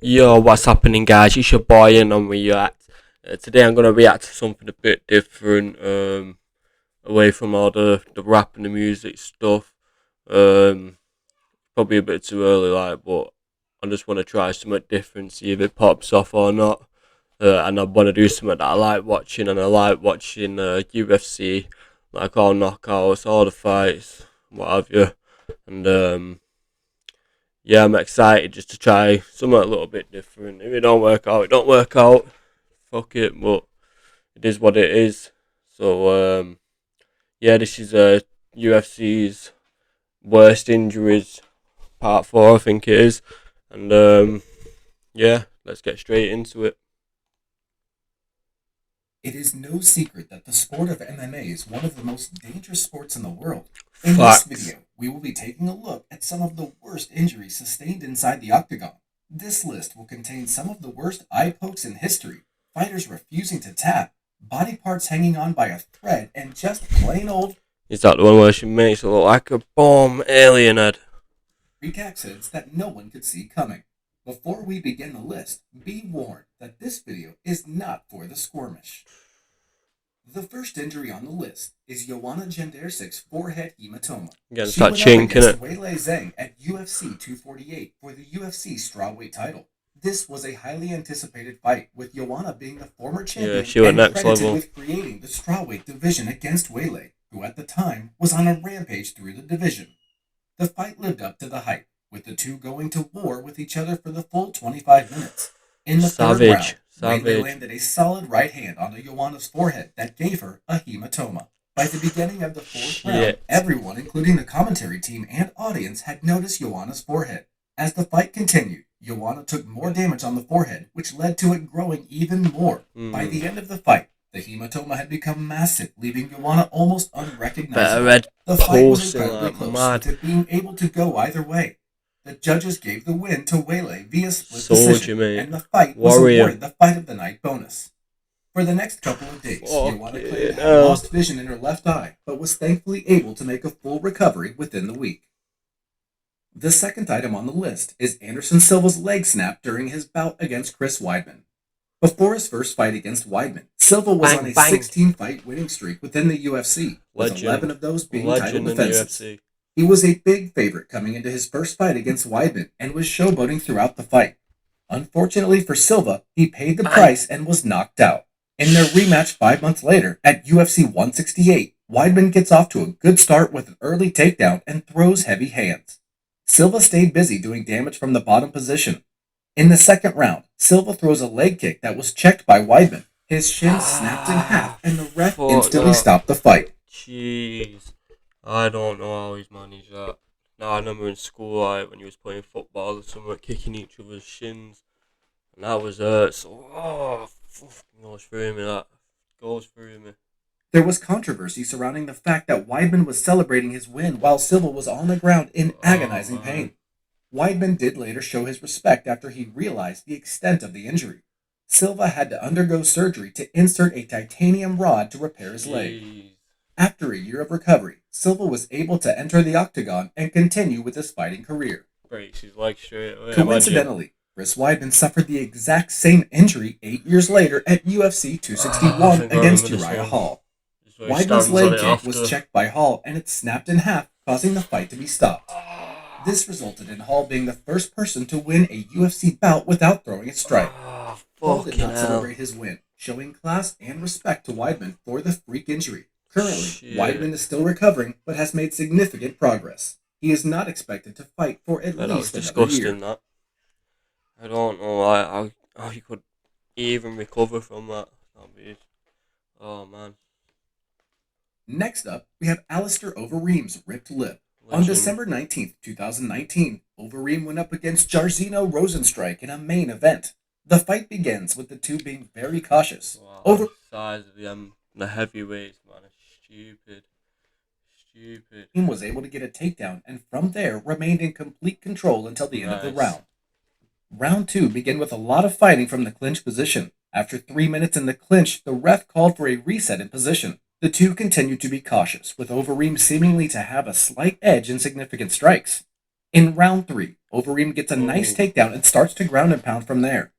Yo, what's happening, guys? It's your boy Anon-Reacts. Today I'm gonna react to something a bit different, away from all the rap and the music stuff. Um, Probably a bit too early, but I just want to try something different, see if it pops off or not. And I want to do something that I like watching, and I like watching UFC, like all knockouts, all the fights, what have you, and yeah, I'm excited just to try something a little bit different. If it don't work out, it don't work out. Fuck it, but it is what it is. So yeah, this is UFC's worst injuries part 4, I think it is, and yeah, let's get straight into it. It is no secret that the sport of MMA is one of the most dangerous sports in the world. In this Facts. video, we will be taking a look at some of the worst injuries sustained inside the octagon. This list will contain some of the worst eye pokes in history, fighters refusing to tap, body parts hanging on by a thread, and just plain old Is that the one where she makes it look like a bomb alien head? freak accidents that no one could see coming. Before we begin the list, be warned that this video is not for the squirmish. The first injury on the list is Joanna Gendersich's forehead hematoma. Against She that went up chink, against innit? Weili Zhang at UFC 248 for the UFC strawweight title. This was a highly anticipated fight, with Joanna being the former Yeah, champion she went and next credited level. with creating the strawweight division against Weili, who at the time was on a rampage through the division. The fight lived up to the hype, with the two going to war with each other for the full 25 minutes. In the third round, Savage, Weili savage. landed a solid right hand on Joanna's forehead that gave her a hematoma. By the beginning of the fourth round, Shit. everyone, including the commentary team and audience, had noticed Joanna's forehead. As the fight continued, Joanna took more damage on the forehead, which led to it growing even more. By the end of the fight, the hematoma had become massive, leaving Joanna almost Better unrecognizable. red The fight was pulsing incredibly like close, with mad. it being able to go either way. The judges gave the win to Weili via split Soldier, decision, mate. and the fight was Warrior. awarded the Fight of the Night bonus. For the next couple of days, Joanna claimed Fucking to have hell. lost vision in her left eye, but was thankfully able to make a full recovery within the week. The second item on the list is Anderson Silva's leg snap during his bout against Chris Weidman. Before his first fight against Weidman, Silva was on Bang, a bang. 16-fight winning streak within the UFC, with 11 Legend. of those being title Legend in the defenses. UFC. He was a big favorite coming into his first fight against Weidman and was showboating throughout the fight. Unfortunately for Silva, he paid the Bang. price and was knocked out. In their rematch 5 months later at UFC 168, Weidman gets off to a good start with an early takedown and throws heavy hands. Silva stayed busy doing damage from the bottom position. In the second round, Silva throws a leg kick that was checked by Weidman. His shin snaps in half and the ref Fuck instantly that. stopped the fight. Jeez. I don't know how he's managed that. No, I remember in school, like, when he was playing football or something, kicking each other's shins. And that was so, fucking goes through me, that. Goes through me. There was controversy surrounding the fact that Weidman was celebrating his win while Silva was on the ground in Oh, agonizing man. pain. Weidman did later show his respect after he realized the extent of the injury. Silva had to undergo surgery to insert a titanium rod to repair his leg. Jeez. After a year of recovery, Silva was able to enter the octagon and continue with his fighting career. Breaks his leg straight away, imagine. Coincidentally, Chris Weidman suffered the exact same injury 8 years later at UFC I 261 think I against remember this Uriah one. Hall. Just where he Weidman's stands on leg it kick was after. checked by Hall and it snapped in half, causing the fight to be stopped. This resulted in Hall being the first person to win a UFC bout without throwing a strike. Oh, Hall did fucking not hell. celebrate his win, showing class and respect to Weidman for the freak injury. Currently, Shit. Weidman is still recovering but has made significant progress. He is not expected to fight for at Man, that was least another year. disgusting, that. I don't know how you could even recover from that. That'd be, oh, man. Next up, we have Alistair Overeem's ripped lip. On Legend. December 19th, 2019, Overeem went up against Jairzinho Rosenstrike in a main event. The fight begins with the two being very cautious. Wow, Overeem the size of the heavyweights, man, is stupid. Stupid. was able to get a takedown and from there remained in complete control until the end of the Nice. round. Round 2 began with a lot of fighting from the clinch position. After 3 minutes in the clinch, the ref called for a reset in position. The two continued to be cautious, with Overeem seemingly to have a slight edge in significant strikes. In round 3, Overeem gets a nice takedown and starts to ground and pound from there.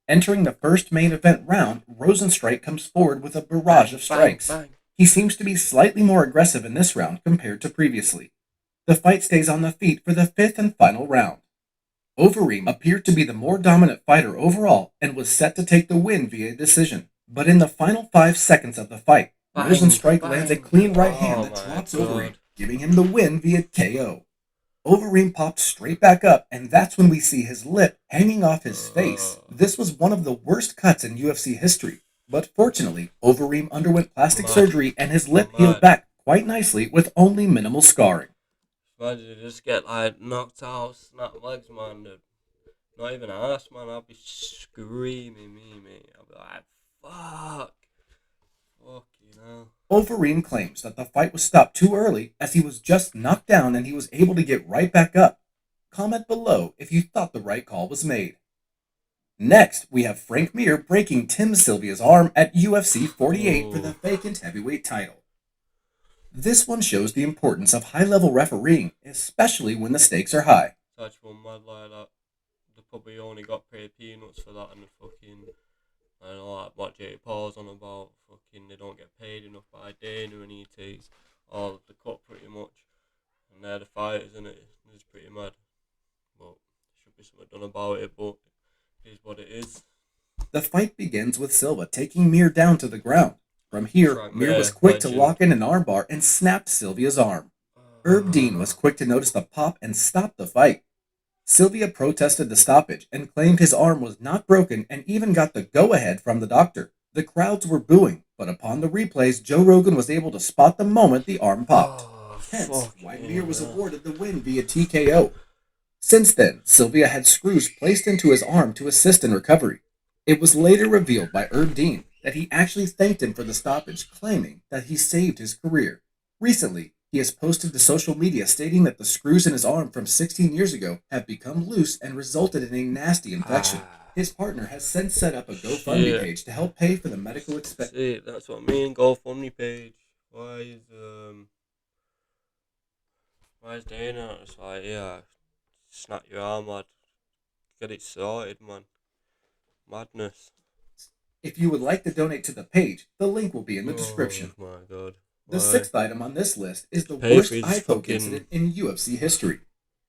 Entering the first main event round, Rosenstrike comes forward with a barrage of strikes. He seems to be slightly more aggressive in this round compared to previously. The fight stays on the feet for the fifth and final round. Overeem appeared to be the more dominant fighter overall and was set to take the win via decision. But in the final 5 seconds of the fight, Rosenstrike lands a clean right hand that drops Overeem, giving him the win via KO. Overeem popped straight back up, and that's when we see his lip hanging off his face. This was one of the worst cuts in UFC history, but fortunately, Overeem underwent plastic surgery and his lip healed back quite nicely with only minimal scarring. Imagine you just get like knocked out, snap legs, man. Not even ass, man. I'll be screaming, mate. I'll be like, fuck. Fucking hell. Overeem claims that the fight was stopped too early as he was just knocked down and he was able to get right back up. Comment below if you thought the right call was made. Next, we have Frank Mear breaking Tim Sylvia's arm at UFC 48 for the vacant heavyweight title. This one shows the importance of high-level refereeing, especially when the stakes are high. Such one mad like that. They probably only got paid peanuts for that and the fucking... I know like what Jake Paul's on about, fucking they don't get paid enough by Dana and ETs, all of the cut pretty much, and they're the fighters, isn't it? It's pretty mad, but should be something done about it, but it is what it is. The fight begins with Silva taking Mear down to the ground. From here, Mear was quick to lock in an armbar and snapped Sylvia's arm. Herb Dean was quick to notice the pop and stop the fight. Sylvia protested the stoppage and claimed his arm was not broken and even got the go-ahead from the doctor. The crowds were booing, but upon the replays, Joe Rogan was able to spot the moment the arm popped. Hence, why Mear was awarded the win via TKO. Since then, Sylvia had screws placed into his arm to assist in recovery. It was later revealed by Herb Dean that he actually thanked him for the stoppage, claiming that he saved his career. Recently, he has posted to social media stating that the screws in his arm from 16 years ago have become loose and resulted in a nasty infection. His partner has since set up a GoFundMe page to help pay for the medical expenses. That's what I mean, GoFundMe page. Why is Dana? It's like, yeah, snap your arm, lad. Get it sorted, man. Madness. If you would like to donate to the page, the link will be in the description. Oh my god. The sixth item on this list is the worst eye poke incident in UFC history.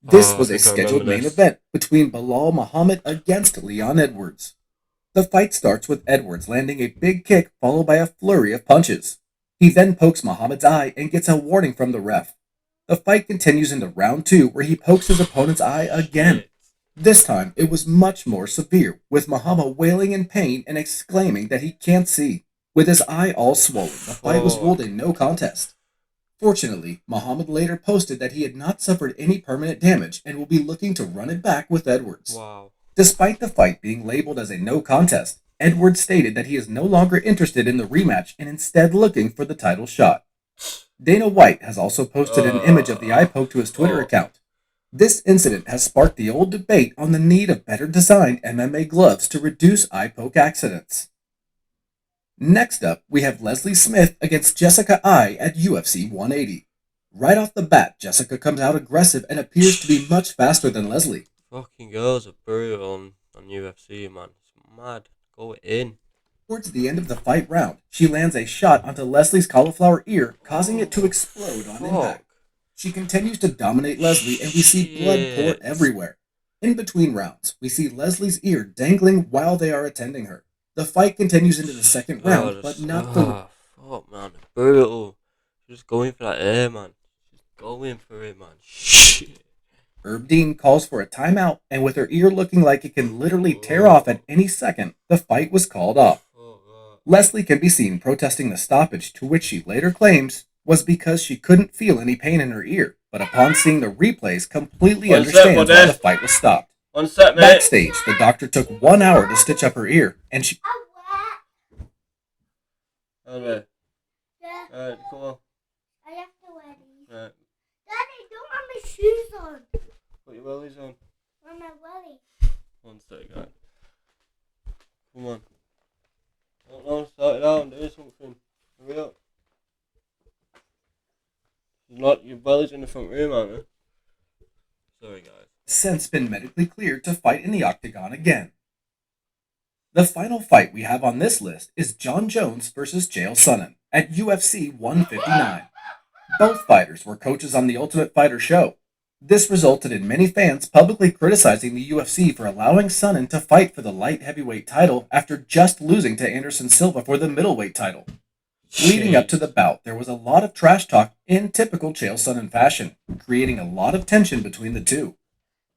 This was a scheduled main event between Bilal Muhammad against Leon Edwards. The fight starts with Edwards landing a big kick followed by a flurry of punches. He then pokes Muhammad's eye and gets a warning from the ref. The fight continues into round 2 where he pokes his opponent's eye again. This time it was much more severe, with Muhammad wailing in pain and exclaiming that he can't see. With his eye all swollen, the fight was ruled a no contest. Fortunately, Muhammad later posted that he had not suffered any permanent damage and will be looking to run it back with Edwards. Wow. Despite the fight being labeled as a no contest, Edwards stated that he is no longer interested in the rematch and instead looking for the title shot. Dana White has also posted an image of the eye poke to his Twitter account. This incident has sparked the old debate on the need of better designed MMA gloves to reduce eye poke accidents. Next up, we have Leslie Smith against Jessica Eye at UFC 180. Right off the bat, Jessica comes out aggressive and appears to be much faster than Leslie. Fucking girls are brutal on UFC, man. It's mad. Go in. Towards the end of the fight round, she lands a shot onto Leslie's cauliflower ear, causing it to explode on impact. She continues to dominate Leslie, and we see blood pour everywhere. In between rounds, we see Leslie's ear dangling while they are attending her. The fight continues into the second round, but not for... Fuck, man. Brutal. She's just going for that air, man. She's going for it, man. Shit. Herb Dean calls for a timeout, and with her ear looking like it can literally tear off at any second, the fight was called off. Leslie can be seen protesting the stoppage, to which she later claims was because she couldn't feel any pain in her ear, but upon seeing the replays, completely understands why the fight was stopped. Backstage, the doctor took 1 hour to stitch up her ear, and she... Okay. Alright, come on. I have to wear these. Right. Daddy, don't have my shoes on. Put your wellies on. On my welly. 1 sec, guys. Come on. No, start it out and do something. Hurry up. Your belly's in the front room, aren't you? Sorry, guys. since been medically cleared to fight in the octagon again. The final fight we have on this list is Jon Jones versus Jail Sonnen at UFC 159. Both fighters were coaches on the Ultimate Fighter show. This resulted in many fans publicly criticizing the UFC for allowing Sonnen to fight for the light heavyweight title after just losing to Anderson Silva for the middleweight title. Leading up to the bout, there was a lot of trash talk in typical Chael Sonnen fashion, creating a lot of tension between the two.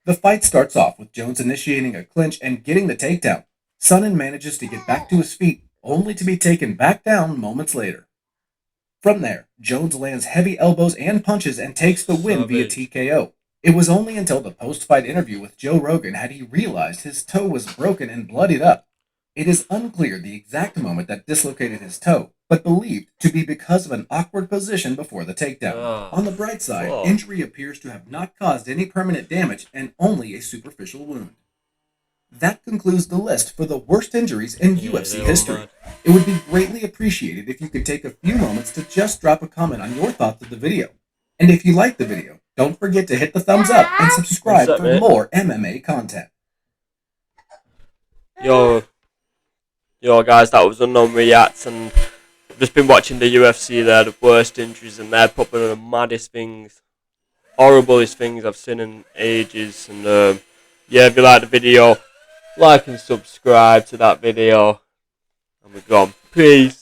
The fight starts off with Jones initiating a clinch and getting the takedown. Sonnen manages to get back to his feet, only to be taken back down moments later. From there, Jones lands heavy elbows and punches and takes the win via TKO. It was only until the post-fight interview with Joe Rogan had he realized his toe was broken and bloodied up. It is unclear the exact moment that dislocated his toe, but believed to be because of an awkward position before the takedown. On the bright side, injury appears to have not caused any permanent damage and only a superficial wound. That concludes the list for the worst injuries in UFC history. It would be greatly appreciated if you could take a few moments to just drop a comment on your thoughts of the video. And if you like the video, don't forget to hit the thumbs up and subscribe for more MMA content. Yo guys, that was Anon-Reacts, and I've just been watching the UFC there, the worst injuries, and they're probably the maddest things, horriblest things I've seen in ages. And yeah, if you like the video, like and subscribe to that video, and we're gone. Peace.